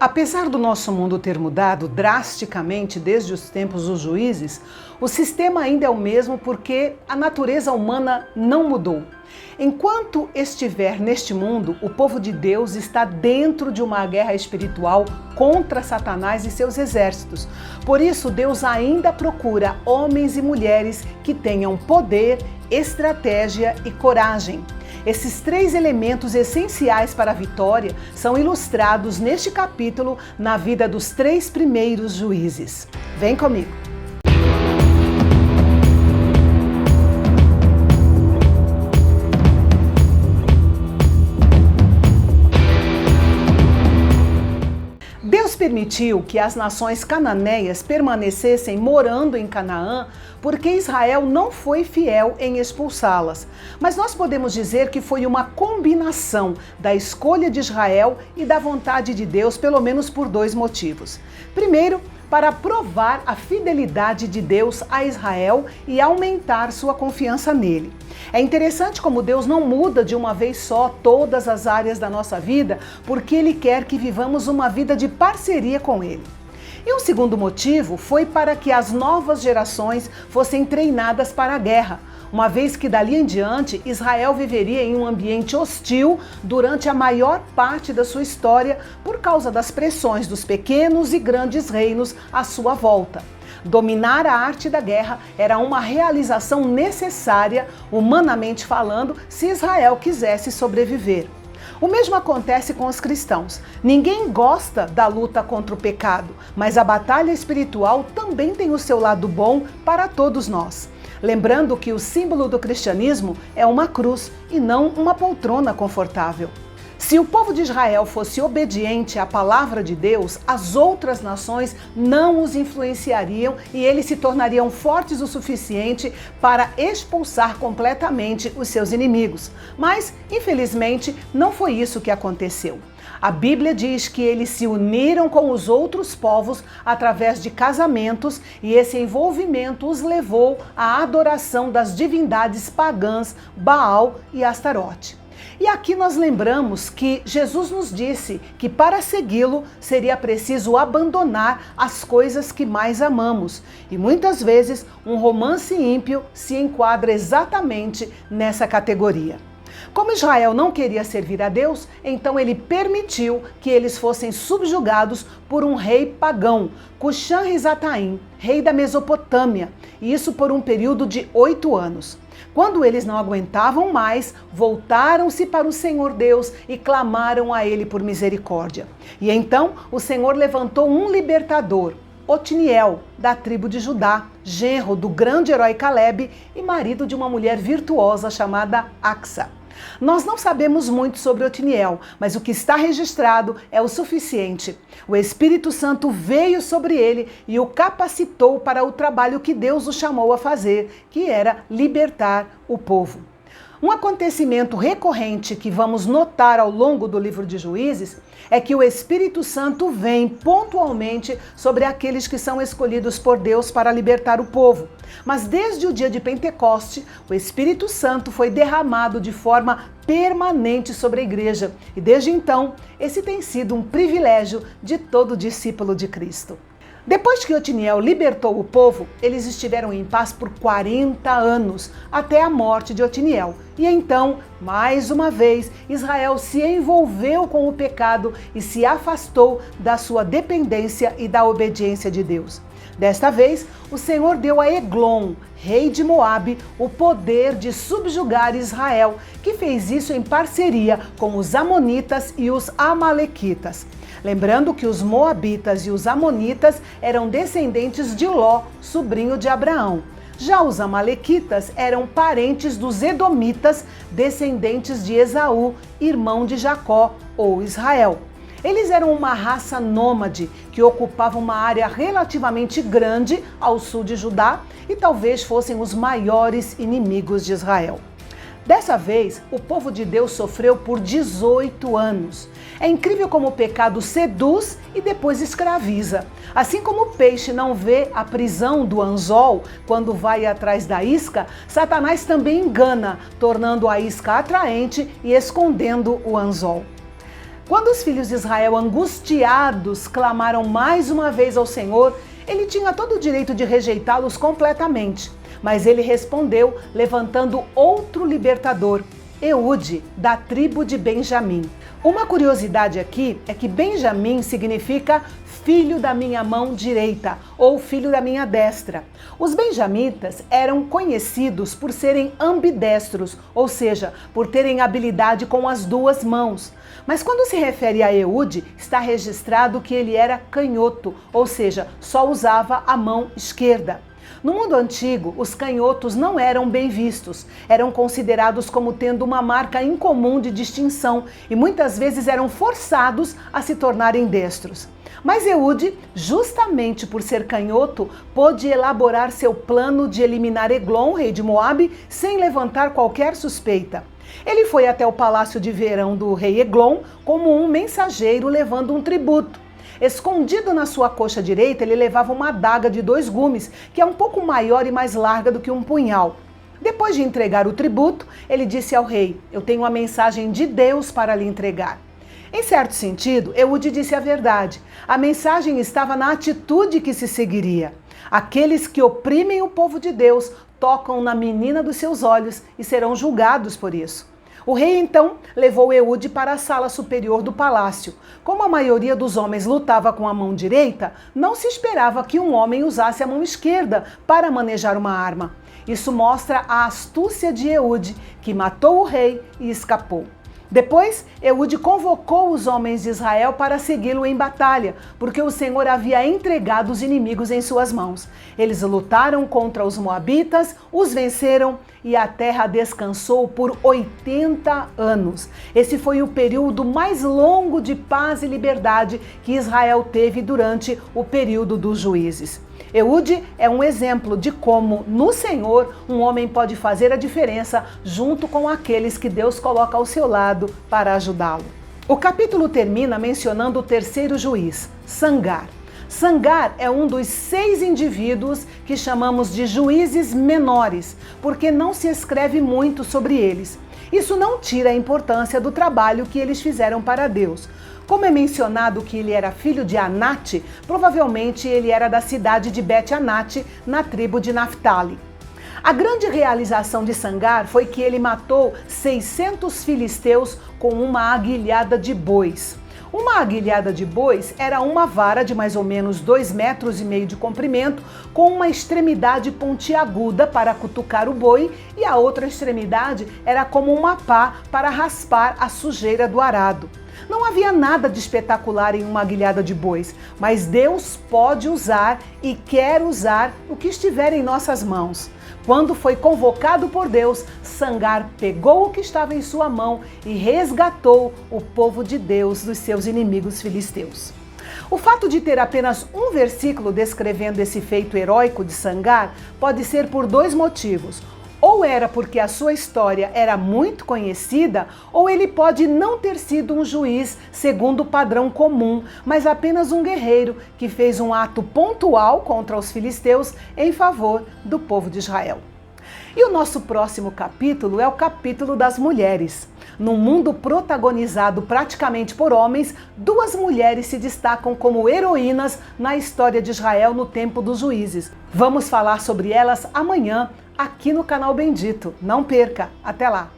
Apesar do nosso mundo ter mudado drasticamente desde os tempos dos juízes, o sistema ainda é o mesmo porque a natureza humana não mudou. Enquanto estiver neste mundo, o povo de Deus está dentro de uma guerra espiritual contra Satanás e seus exércitos. Por isso, Deus ainda procura homens e mulheres que tenham poder, estratégia e coragem. Esses três elementos essenciais para a vitória são ilustrados neste capítulo na vida dos três primeiros juízes. Vem comigo! Deus permitiu que as nações cananeias permanecessem morando em Canaã porque Israel não foi fiel em expulsá-las. Mas nós podemos dizer que foi uma combinação da escolha de Israel e da vontade de Deus, pelo menos por dois motivos. Primeiro, para provar a fidelidade de Deus a Israel e aumentar sua confiança nele. É interessante como Deus não muda de uma vez só todas as áreas da nossa vida, porque Ele quer que vivamos uma vida de parceria com Ele. E um segundo motivo foi para que as novas gerações fossem treinadas para a guerra, uma vez que dali em diante Israel viveria em um ambiente hostil durante a maior parte da sua história por causa das pressões dos pequenos e grandes reinos à sua volta. Dominar a arte da guerra era uma realização necessária, humanamente falando, se Israel quisesse sobreviver. O mesmo acontece com os cristãos. Ninguém gosta da luta contra o pecado, mas a batalha espiritual também tem o seu lado bom para todos nós. Lembrando que o símbolo do cristianismo é uma cruz e não uma poltrona confortável. Se o povo de Israel fosse obediente à palavra de Deus, as outras nações não os influenciariam e eles se tornariam fortes o suficiente para expulsar completamente os seus inimigos. Mas, infelizmente, não foi isso que aconteceu. A Bíblia diz que eles se uniram com os outros povos através de casamentos e esse envolvimento os levou à adoração das divindades pagãs Baal e Astarote. E aqui nós lembramos que Jesus nos disse que para segui-lo seria preciso abandonar as coisas que mais amamos. E muitas vezes um romance ímpio se enquadra exatamente nessa categoria. Como Israel não queria servir a Deus, então ele permitiu que eles fossem subjugados por um rei pagão, Cuxã-Risataim, rei da Mesopotâmia, e isso por um período de 8 anos. Quando eles não aguentavam mais, voltaram-se para o Senhor Deus e clamaram a Ele por misericórdia. E então o Senhor levantou um libertador, Otiniel, da tribo de Judá, genro do grande herói Calebe e marido de uma mulher virtuosa chamada Axa. Nós não sabemos muito sobre Otiniel, mas o que está registrado é o suficiente. O Espírito Santo veio sobre ele e o capacitou para o trabalho que Deus o chamou a fazer, que era libertar o povo. Um acontecimento recorrente que vamos notar ao longo do livro de Juízes é que o Espírito Santo vem pontualmente sobre aqueles que são escolhidos por Deus para libertar o povo. Mas desde o dia de Pentecoste, o Espírito Santo foi derramado de forma permanente sobre a igreja. E desde então, esse tem sido um privilégio de todo discípulo de Cristo. Depois que Otiniel libertou o povo, eles estiveram em paz por 40 anos, até a morte de Otiniel. E então, mais uma vez, Israel se envolveu com o pecado e se afastou da sua dependência e da obediência de Deus. Desta vez, o Senhor deu a Eglon, rei de Moabe, o poder de subjugar Israel, que fez isso em parceria com os amonitas e os amalequitas. Lembrando que os moabitas e os amonitas eram descendentes de Ló, sobrinho de Abraão. Já os amalequitas eram parentes dos edomitas, descendentes de Esaú, irmão de Jacó ou Israel. Eles eram uma raça nômade que ocupava uma área relativamente grande ao sul de Judá e talvez fossem os maiores inimigos de Israel. Dessa vez, o povo de Deus sofreu por 18 anos. É incrível como o pecado seduz e depois escraviza. Assim como o peixe não vê a prisão do anzol quando vai atrás da isca, Satanás também engana, tornando a isca atraente e escondendo o anzol. Quando os filhos de Israel, angustiados, clamaram mais uma vez ao Senhor, ele tinha todo o direito de rejeitá-los completamente. Mas ele respondeu levantando outro libertador, Eude, da tribo de Benjamim. Uma curiosidade aqui é que Benjamim significa filho da minha mão direita ou filho da minha destra. Os benjamitas eram conhecidos por serem ambidestros, ou seja, por terem habilidade com as duas mãos. Mas quando se refere a Eude, está registrado que ele era canhoto, ou seja, só usava a mão esquerda. No mundo antigo, os canhotos não eram bem vistos, eram considerados como tendo uma marca incomum de distinção e muitas vezes eram forçados a se tornarem destros. Mas Eude, justamente por ser canhoto, pôde elaborar seu plano de eliminar Eglon, rei de Moabe, sem levantar qualquer suspeita. Ele foi até o palácio de verão do rei Eglon como um mensageiro levando um tributo. Escondido na sua coxa direita, ele levava uma adaga de 2 gumes, que é um pouco maior e mais larga do que um punhal. Depois de entregar o tributo, ele disse ao rei: "Eu tenho uma mensagem de Deus para lhe entregar." Em certo sentido, Eude disse a verdade. A mensagem estava na atitude que se seguiria. Aqueles que oprimem o povo de Deus tocam na menina dos seus olhos e serão julgados por isso. O rei então levou Eude para a sala superior do palácio. Como a maioria dos homens lutava com a mão direita, não se esperava que um homem usasse a mão esquerda para manejar uma arma. Isso mostra a astúcia de Eude, que matou o rei e escapou. Depois, Eude convocou os homens de Israel para segui-lo em batalha, porque o Senhor havia entregado os inimigos em suas mãos. Eles lutaram contra os moabitas, os venceram e a terra descansou por 80 anos. Esse foi o período mais longo de paz e liberdade que Israel teve durante o período dos juízes. Eude é um exemplo de como, no Senhor, um homem pode fazer a diferença junto com aqueles que Deus coloca ao seu lado para ajudá-lo. O capítulo termina mencionando o terceiro juiz, Sangar. Sangar é um dos 6 indivíduos que chamamos de juízes menores, porque não se escreve muito sobre eles. Isso não tira a importância do trabalho que eles fizeram para Deus. Como é mencionado que ele era filho de Anate, provavelmente ele era da cidade de Bet-Anate, na tribo de Naftali. A grande realização de Sangar foi que ele matou 600 filisteus com uma aguilhada de bois. Uma aguilhada de bois era uma vara de mais ou menos 2,5 metros de comprimento, com uma extremidade pontiaguda para cutucar o boi e a outra extremidade era como uma pá para raspar a sujeira do arado. Não havia nada de espetacular em uma aguilhada de bois, mas Deus pode usar e quer usar o que estiver em nossas mãos. Quando foi convocado por Deus, Sangar pegou o que estava em sua mão e resgatou o povo de Deus dos seus inimigos filisteus. O fato de ter apenas um versículo descrevendo esse feito heróico de Sangar pode ser por 2 motivos. Ou era porque a sua história era muito conhecida, ou ele pode não ter sido um juiz segundo o padrão comum, mas apenas um guerreiro que fez um ato pontual contra os filisteus em favor do povo de Israel. E o nosso próximo capítulo é o capítulo das mulheres. Num mundo protagonizado praticamente por homens, 2 mulheres se destacam como heroínas na história de Israel no tempo dos juízes. Vamos falar sobre elas amanhã, aqui no canal Bendito. Não perca! Até lá!